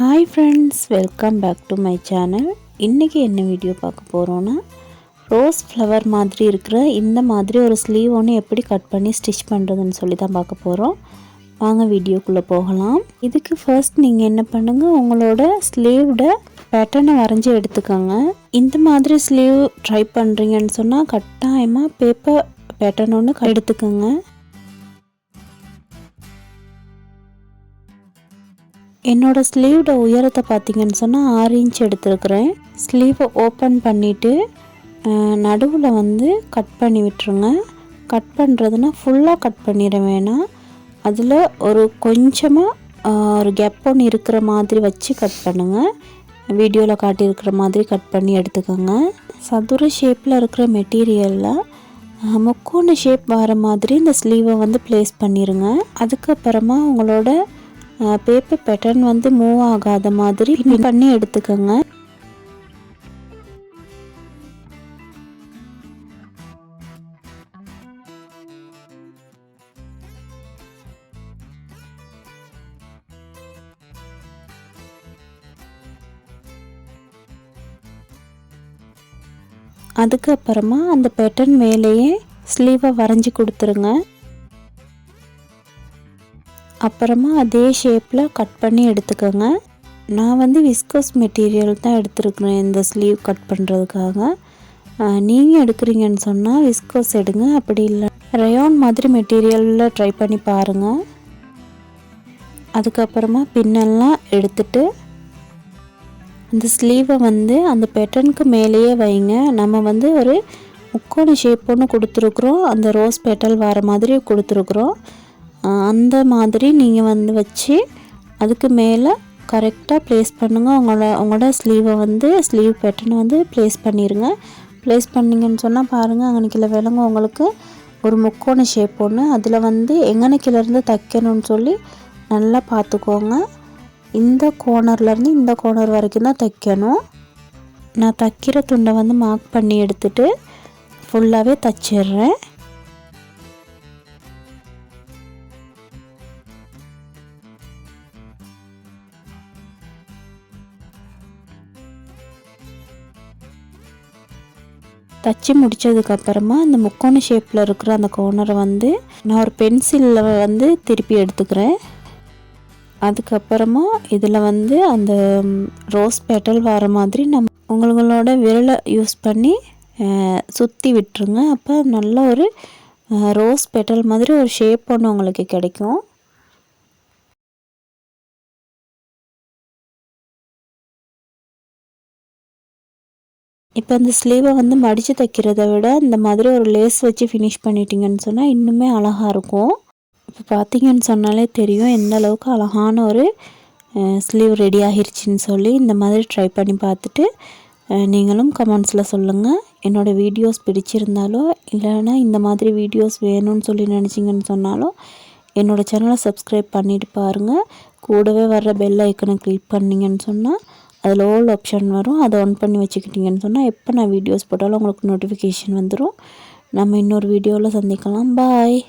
Hi friends, welcome back to my channel. இன்றைக்கி என்ன video பார்க்க போகிறோன்னா, ரோஸ் ஃப்ளவர் மாதிரி இருக்கிற இந்த மாதிரி ஒரு ஸ்லீவ் ஒன்று எப்படி கட் பண்ணி ஸ்டிச் பண்ணுறதுன்னு சொல்லி தான் பார்க்க போகிறோம். வாங்க வீடியோக்குள்ளே போகலாம். இதுக்கு ஃபர்ஸ்ட் நீங்கள் என்ன பண்ணுங்கள், உங்களோட ஸ்லீவோட பேட்டர்னை வரைஞ்சி எடுத்துக்கோங்க. இந்த மாதிரி ஸ்லீவ் ட்ரை பண்ணுறீங்கன்னு சொன்னால் கட்டாயமாக பேப்பர் பேட்டர்ன் ஒன்று எடுத்துக்கோங்க. என்னோடய ஸ்லீவோட உயரத்தை பார்த்திங்கன்னு சொன்னால் 6 இன்ச் எடுத்துருக்குறேன். ஸ்லீவை ஓப்பன் பண்ணிவிட்டு நடுவில் வந்து கட் பண்ணி விட்டுருங்க. கட் பண்ணுறதுனா ஃபுல்லாக கட் பண்ணிட வேணாம். அதில் ஒரு கொஞ்சமாக ஒரு கேப் ஒன்று இருக்கிற மாதிரி வச்சு கட் பண்ணுங்கள். வீடியோவில் காட்டியிருக்கிற மாதிரி கட் பண்ணி எடுத்துக்கோங்க. சதுர ஷேப்பில் இருக்கிற மெட்டீரியலில் முக்கோண ஷேப் வர மாதிரி இந்த ஸ்லீவை வந்து ப்ளேஸ் பண்ணிடுங்க. அதுக்கப்புறமா உங்களோட பேப்பர் பேட்டர்ன் வந்து மூவ் ஆகாத மாதிரி பண்ணி எடுத்துக்கோங்க. அதுக்கப்புறமா அந்த பேட்டர்ன் மேலேயே ஸ்லீவை வரைஞ்சி கொடுத்துருங்க. அப்புறமா அதே ஷேப்பில் கட் பண்ணி எடுத்துக்கோங்க. நான் வந்து விஸ்கோஸ் மெட்டீரியல் தான் எடுத்துருக்குறேன் இந்த ஸ்லீவ் கட் பண்ணுறதுக்காக. நீங்கள் எடுக்கிறீங்கன்னு சொன்னால் விஸ்கோஸ் எடுங்க, அப்படி இல்லை ரயான் மாதிரி மெட்டீரியலில் ட்ரை பண்ணி பாருங்கள். அதுக்கப்புறமா பின்னெல்லாம் எடுத்துட்டு அந்த ஸ்லீவை வந்து அந்த பேட்டர்னுக்கு மேலேயே வைங்க. நம்ம வந்து ஒரு முக்கோண ஷேப் ஒன்று கொடுத்துருக்குறோம், அந்த ரோஸ் பேட்டல் வர மாதிரி கொடுத்துருக்குறோம். அந்த மாதிரி நீங்கள் வந்து வச்சு அதுக்கு மேலே கரெக்டாக ப்ளேஸ் பண்ணுங்கள். உங்களோட ஸ்லீவை வந்து ஸ்லீவ் பேட்டர்னை வந்து ப்ளேஸ் பண்ணிடுங்க. ப்ளேஸ் பண்ணிங்கன்னு சொன்னால் பாருங்கள், அங்கனைக்கில் விலங்கு உங்களுக்கு ஒரு முக்கோண ஷேப் ஒன்று. அதில் வந்து எங்கனைக்கிலேருந்து தைக்கணும்னு சொல்லி நல்லா பார்த்துக்கோங்க. இந்த கோனர்லேருந்து இந்த கோனர் வரைக்கும் தான் தைக்கணும். நான் தைக்கிற துண்டை வந்து மார்க் பண்ணி எடுத்துகிட்டு ஃபுல்லாகவே தைச்சிட்றேன். தச்சு முடித்ததுக்கப்புறமா இந்த முக்கோண ஷேப்பில் இருக்கிற அந்த கோனரை வந்து நான் ஒரு பென்சிலில் வந்து திருப்பி எடுத்துக்கிறேன். அதுக்கப்புறமா இதில் வந்து அந்த ரோஸ் பேட்டல் வர மாதிரி உங்களோட விரலை யூஸ் பண்ணி சுற்றி விட்டுருங்க. அப்போ நல்ல ஒரு ரோஸ் பேட்டல் மாதிரி ஒரு ஷேப் ஒன்று உங்களுக்கு கிடைக்கும். இப்போ அந்த ஸ்லீவை வந்து மடித்து தைக்கிறத விட இந்த மாதிரி ஒரு லேஸ் வச்சு ஃபினிஷ் பண்ணிட்டீங்கன்னு சொன்னால் இன்னுமே அழகாக இருக்கும். இப்போ பார்த்தீங்கன்னு சொன்னாலே தெரியும் எந்த அளவுக்கு அழகான ஒரு ஸ்லீவ் ரெடி ஆகிருச்சின்னு சொல்லி. இந்த மாதிரி ட்ரை பண்ணி பார்த்துட்டு நீங்களும் கமெண்ட்ஸில் சொல்லுங்கள். என்னோடய வீடியோஸ் பிடிச்சிருந்தாலோ இல்லைன்னா இந்த மாதிரி வீடியோஸ் வேணும்னு சொல்லி நினச்சிங்கன்னு சொன்னாலும் என்னோடய சேனலை சப்ஸ்கிரைப் பண்ணிவிட்டு பாருங்கள். கூடவே வர்ற பெல் ஐக்கனை கிளிக் பண்ணிங்கன்னு சொன்னால் அதில் ஆல் ஆப்ஷன் வரும். அதை ஆன் பண்ணி வச்சுக்கிட்டிங்கன்னு சொன்னால் எப்போ நான் வீடியோஸ் போட்டாலும் உங்களுக்கு நோட்டிஃபிகேஷன் வந்துடும். நம்ம இன்னொரு வீடியோவில் சந்திக்கலாம். பாய்.